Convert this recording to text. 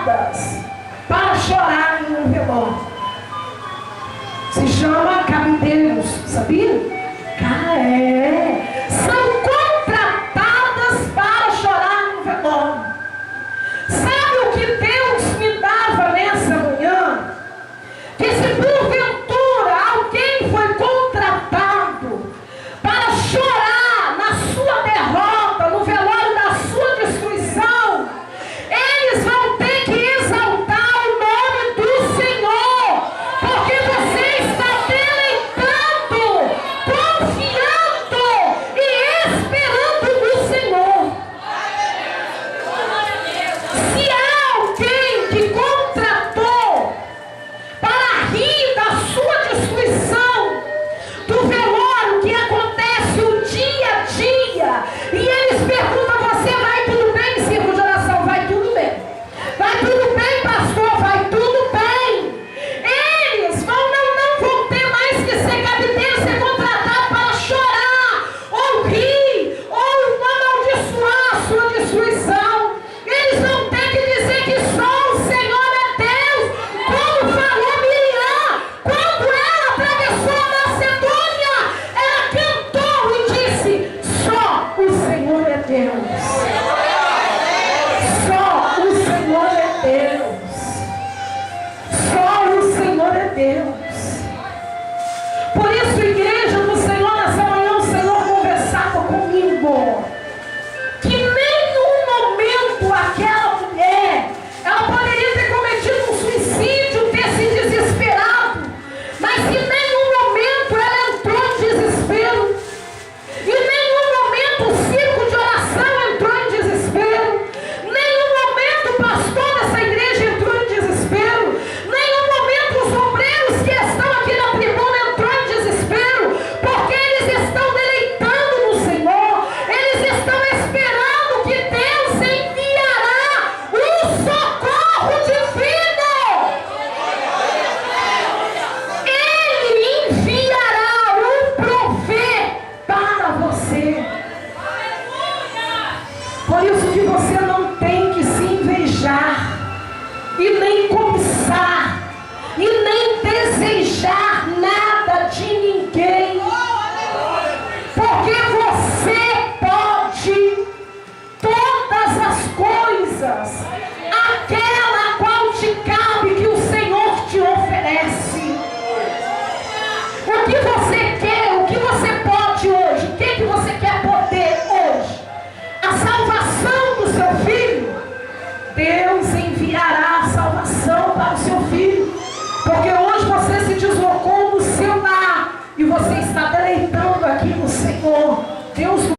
contadas para chorar em um velório. Se chama cabideiros, sabia? São contratadas para chorar em um velório. Sabe o que Deus me dava nessa manhã? Que se porventura alguém foi contratado para chorar na sua derrota, no velório da sua destruição, eles vão ter que exaltar o nome do Senhor, porque você está deleitando, confiando e esperando no Senhor. Se há alguém que contratou para rir da sua destruição, do velório que acontece o dia a dia, e eles perguntam a você: vai tudo bem, círculo de oração? Vai tudo bem. Vai tudo bem, pastor? Vai tudo bem. Eles não vão ter mais que ser cabideiros, ser contratados para chorar, ou rir, ou amaldiçoar a sua destruição. Eles vão ter que dizer que só o Senhor é Deus, como falou Miriam, quando ela atravessou a Macedônia, ela cantou e disse: só o Senhor é Deus. Só o Senhor é Deus. Só o Senhor é Deus. Por isso, igreja do Senhor, nessa manhã o Senhor conversava comigo que nenhum momento aquela mulher, ela poderia ter cometido um suicídio, ter se desesperado, mas que em nenhum momento ela entrou em desespero, em nenhum momento o círculo de oração entrou em desespero, nenhum momento o pastor dessa igreja entrou em desespero, nenhum momento os obreiros que estão aqui na tribuna entrou em desespero, porque eles estão deleitando no Senhor, eles estão esperando que Deus enviará o socorro divino. Ele enviará um profeta para você. Por isso que você não tem que se invejar, e nem cobiçar, e nem desejar nada de ninguém, porque você pode todas as coisas, aquela a qual te cabe, que o Senhor te oferece. O que você quer, o que você pode hoje, o que você quer poder hoje? A salvação do seu filho? Deus enviará a salvação para o seu filho, porque hoje você se deslocou do seu lar e você está deleitando